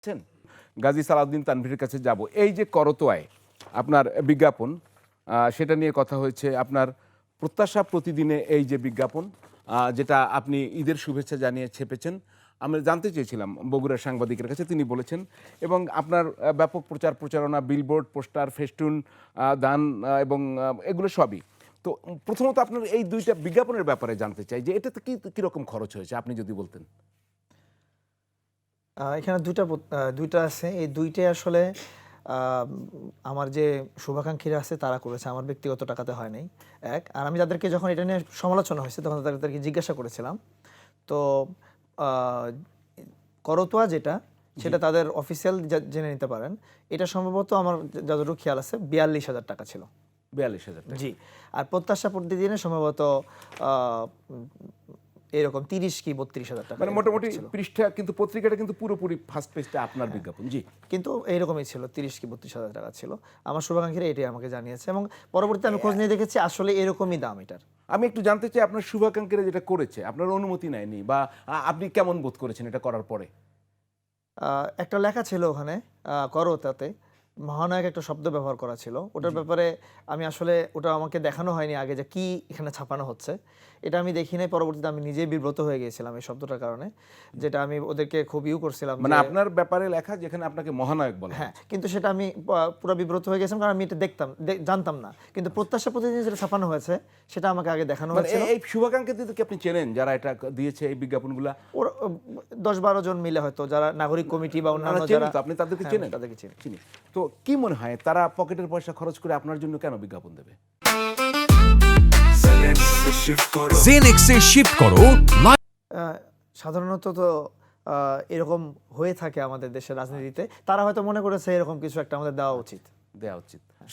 আছেন গাজী সালাউদ্দিন তানভীরের কাছে যাব। এই যে করতোয়ায় আপনার বিজ্ঞাপন, সেটা নিয়ে কথা হয়েছে। আপনার প্রত্যাশা প্রতিদিনে এই যে বিজ্ঞাপন, যেটা আপনি ঈদের শুভেচ্ছা জানিয়ে ছেপেছেন, আমরা জানতে চেয়েছিলাম বগুড়ার সাংবাদিকের কাছে, তিনি বলেছেন। এবং আপনার ব্যাপক প্রচার প্রচারণা, বিলবোর্ড, পোস্টার, ফেস্টুন, দান এবং এগুলো সবই। তো প্রথমত আপনার এই দুইটা বিজ্ঞাপনের ব্যাপারে জানতে চাই যে এটাতে কীরকম খরচ হয়েছে, আপনি যদি বলতেন। এখানে দুইটা আছে। এই দুইটাই আসলে আমার যে শুভাকাঙ্ক্ষীরা আছে তারা করেছে, আমার ব্যক্তিগত টাকাতে হয় নাই। আর আমি তাদেরকে যখন এটা নিয়ে সমালোচনা হয়েছে তখন তাদেরকে জিজ্ঞাসা করেছিলাম। তো করতোয়া যেটা, সেটা তাদের অফিসিয়াল জেনে নিতে পারেন। এটা সম্ভবত আমার যতটুকু খেয়াল আছে 42,000 টাকা ছিল। 42,000 টাকা। জি। আর প্রত্যাশা প্রতিদিনে সম্ভবত এরকম 30 কি 32,000 টাকা, মানে মোটামুটি পৃষ্ঠা, কিন্তু পত্রিকাটা কিন্তু পুরোপুরি ফার্স্ট পেজটা আপনার বিজ্ঞাপন। জি, কিন্তু এইরকমই ছিল, 30 কি 32,000 টাকা ছিল। আমার শুভাকাঙ্ক্ষীরা এটাই আমাকে জানিয়েছে এবং পরবর্তীতে আমি খোঁজ নিয়ে দেখেছি আসলে এরকমই দাম এটার। আমি একটু জানতে চাই, আপনার শুভাকাঙ্ক্ষীরা যেটা করেছে আপনার অনুমতি নেয়নি, বা আপনি কেমন বোধ করেছেন এটা করার পরে? একটা লেখা ছিল ওখানে করতাতে মহানায়ক একটা শব্দ ব্যবহার করা ছিল। ওটার ব্যাপারে আমি আসলে ওটা আমাকে দেখানো হয়নি আগে যে কি এখানে ছাপানো হচ্ছে। এটা আমি দেখি নাই। পরবর্তীতে আমি নিজেই বিব্রত হয়ে গিয়েছিলাম এই শব্দটার কারণে, যেটা আমি ওদেরকে খুব করছিলাম। মানে আপনার ব্যাপারে লেখা যেখানে আপনাকে মহানায়ক বলে। হ্যাঁ, কিন্তু সেটা আমি পুরো বিব্রত হয়ে গেছিলাম, কারণ আমি এটা জানতাম না। কিন্তু প্রত্যাশা প্রতিদিন যেটা ছাপানো হয়েছে সেটা আমাকে আগে দেখানো হয়েছিল। এই শুভাকাঙ্ক্ষীদের কি আপনি চেনেন যারা এটা দিয়েছে এই বিজ্ঞাপনগুলা? ওরা 10-12 জন মিলে হয়তো, যারা নাগরিক কমিটি বা অন্যান্য যারা। তো আপনি তাদেরকে চেনেন? তাদেরকে চিনি। তো কি মনে হয় তারা পকেটের পয়সা খরচ করে আপনার জন্য কেন বিজ্ঞাপন দেবে? জেনেক্সে শিফট করো। সাধারণত তো এরকম হয়ে থাকে আমাদের দেশের রাজনীতিতে। তারা হয়তো মনে করেছে এরকম কিছু একটা আমাদের দেওয়া উচিত।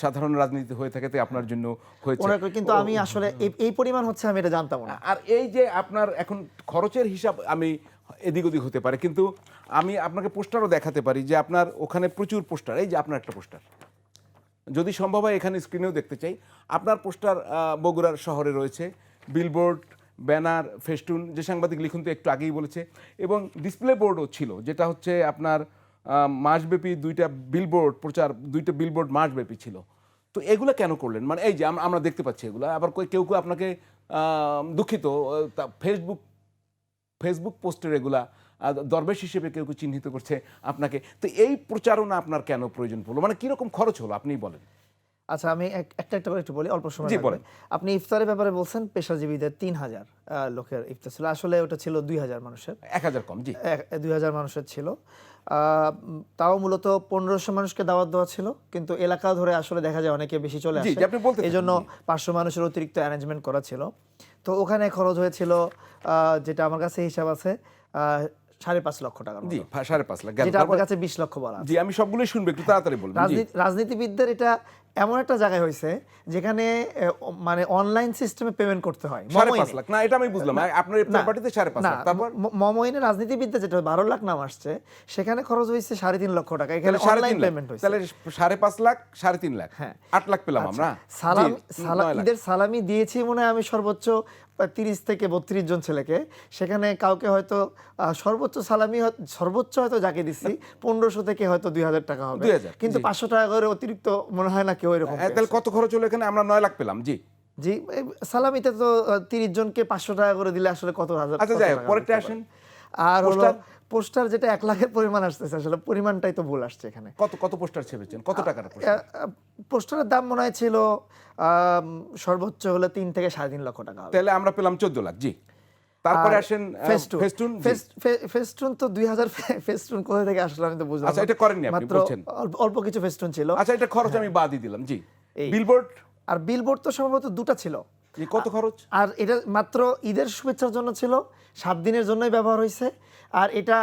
সাধারণ রাজনীতি হয়ে থাকে, তাই আপনার জন্য হয়েছে। কিন্তু আমি আসলে এই পরিমাণ হচ্ছে আমি এটা জানতাম না। আর এই যে আপনার এখন খরচের হিসাব আমি এদিক ওদিক হতে পারে, কিন্তু আমি আপনাকে পোস্টারও দেখাতে পারি যে আপনার ওখানে প্রচুর পোস্টার। এই যে আপনার একটা পোস্টার, যদি সম্ভব হয় এখানে স্ক্রিনেও দেখতে চাই। আপনার পোস্টার বগুড়ার শহরে রয়েছে, বিলবোর্ড, ব্যানার, ফেস্টুন, যে সাংবাদিক লিখুন তো একটু আগেই বলেছে, এবং ডিসপ্লে বোর্ডও ছিল, যেটা হচ্ছে আপনার মাসব্যাপী দুইটা বিলবোর্ড মাসব্যাপী ছিল। তো এগুলো কেন করলেন? মানে এই যে আমরা দেখতে পাচ্ছি এগুলো, আবার কেউ কেউ আপনাকে দুঃখিত ফেসবুক পোস্টের এগুলা দরবেশ হিসেবে কেউ কেউ চিহ্নিত করছে আপনাকে। তো এই প্রচারণা আপনার কেন প্রয়োজন পড়লো? মানে কিরকম খরচ হলো আপনিই বলেন। আচ্ছা, আমি একটা করে একটু বলি, অল্প সময় জি, লাগবে। বলেন। আপনি ইফতারের ব্যাপারে বলছেন পেশাজীবীদের 3000 লোকের ইফতার ছিল। আসলে ওটা ছিল 2000 মানুষের। 1000 কম। জি, 2000 মানুষের ছিল। তাও মূলত 1500 মানুষকে দাওয়াত দেওয়া ছিল, কিন্তু এলাকা ধরে আসলে দেখা যায় অনেকে বেশি চলে আসে। এই জন্য 500 মানুষের অতিরিক্ত অ্যারেঞ্জমেন্ট করা ছিল। তো ওখানে খরচ হয়েছিল, যেটা আমার কাছে হিসাব আছে, 5.5 লক্ষ টাকা। জি, 5.5 লাখ। যেটা আপনার কাছে 20 লক্ষ বলা। জি, আমি সবগুলোই শুনবো, একটু তাড়াতাড়ি বলুন। রাজনীতিবিদদের এটা এমন একটা জায়গায় হয়েছে যেখানে মানে অনলাইন সিস্টেমে পেমেন্ট করতে হয়। 5.5 লাখ না, এটা আমি বুঝলাম। আপনার প্রপার্টিতে 5.5 লাখ। তারপর মমইনে রাজনীতিবিদদের যেটা 12 লাখ নাম আসছে, সেখানে খরচ হয়েছে 3.5 লক্ষ টাকা। এখানে অনলাইন পেমেন্ট হয়েছে। তাহলে 5.5 লাখ, 3.5 লাখ, 8 লাখ পেলাম আমরা। ঈদের সালামি দিয়েছি মনে হয় আমি সর্বোচ্চ 30 থেকে 32 জন ছেলেকে। সেখানে কাউকে হয়তো সর্বোচ্চ হয়তো যাকে দিচ্ছি 1500 থেকে হয়তো 2000 টাকা হবে, কিন্তু 500 টাকা করে অতিরিক্ত মনে হয় না কেউ এরকম। তাহলে কত খরচ হলো এখানে? আমরা 9 লাখ পেলাম। জি জি, সালামিতে তো 30 জনকে 500 টাকা করে দিলে আসলে কত হাজার। আচ্ছা, যাই হোক, পরেরটা আসেন। আর হলো পোস্টার, যেটা 1 লাখের পরিমাণ আসতেছে, আসলে পরিমাণটাই তো ভুল আসছে এখানে। কত পোস্টার ছেপেছেন? কত টাকার পোস্টার? পোস্টারের দাম মনে হয় ছিল সর্বোচ্চ হলে 3 থেকে 3.5 লক্ষ টাকা হবে। তাহলে আমরা পেলাম 14 লাখ। জি, তারপরে আসেন ফেস্টুন তো 2000 ফেস্টুন কোথা থেকে আসলো আমি তো বুঝলাম না। আচ্ছা, এটা করেননি আপনি বলছেন? অল্প কিছু ফেস্টুন ছিল। আচ্ছা, এটা খরচ আমি বাদই দিলাম। জি, বিলবোর্ড তো সম্ভবত 2টা ছিল। কত খরচ? আর এটা মাত্র ঈদের শুভেচ্ছার জন্য ছিল, 7 দিনের জন্যই ব্যবহার হয়েছে। আর এটা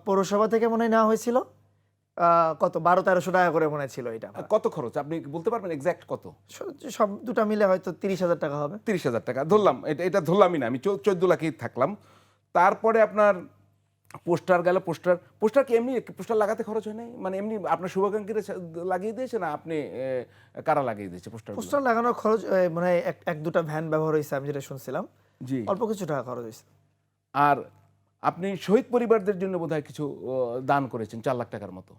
পৌরসভা থেকে মনে হয় নেওয়া হয়েছিল, কত 1200-1300 টাকা করে মনে ছিল। এটা কত খরচ আপনি বলতে পারবেন এক্সাক্ট কত? সব দুটা মিলে হয়তো 30,000 টাকা হবে। 30,000 টাকা ধরলাম। এটা ধরলামই না, আমি 14 লাখেই থাকলাম। তারপরে আপনার পোস্টার গেল। পোস্টার কি এমনি পোস্টার লাগাতে খরচ হয় নাই? মানে এমনি আপনার শুভাকাঙ্ক্ষীরা লাগিয়ে দিয়েছে, না আপনি কারা লাগিয়ে দিয়েছে পোস্টার লাগানোর খরচ? মানে 1-2টা ভ্যান ব্যবহার হয়েছে আমি যেটা শুনছিলাম। জি, অল্প কিছু টাকা খরচ হয়েছে। আর আপনি শহীদ পরিবারদের জন্য বোধহয় কিছু দান করেছেন 4 লাখ টাকার মতো।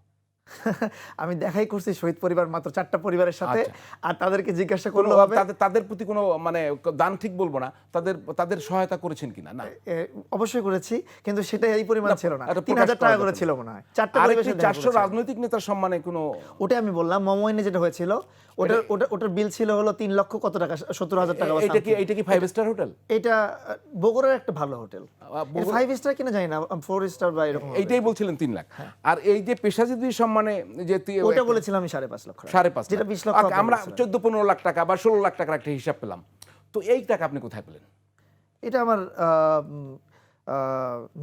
আমি দেখাই করছি শহীদ পরিবার মাত্র 4টা পরিবারের সাথে, আর তাদেরকে জিজ্ঞাসা কোনো করলো হবে তাদের প্রতি কোনো মানে দান ঠিক বলবো না, তাদের সহায়তা করেছেন কিনা? না, অবশ্যই করেছি, কিন্তু সেটা এই পরিমাণ ছিল না, এটা 3000 টাকা প্রকাশ করে করা ছিল মনে হয়। 4টা আরেকটি পরিবারের সাথে 400 রাজনৈতিক নেতার সম্মানে কোনো ওটা আমি বললাম মমইনে যেটা হয়েছিল, ওটার বিল ছিল হলো 3 লক্ষ কত টাকা, 70,000 টাকা। এটা কি 5 স্টার হোটেল? এটা বগুড়ার একটা ভালো হোটেল, 5 স্টার কিনা জানি না, 4 স্টার বা এরকম। এইটাই বলছিলেন 3 লাখ। আর এই যে পেশাজীবী সম্মানে যে ওটা বলেছিলাম আমি 5.5 লক্ষ, 5.5 যেটা 20 লক্ষ আমরা 14-15 লাখ টাকা বা 16 লাখ টাকার একটা হিসাব পেলাম। তো এই টাকা আপনি কোথায় পেলেন? এটা আমার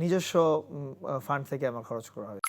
নিজস্ব ফান্ড থেকে আমার খরচ করা হয়।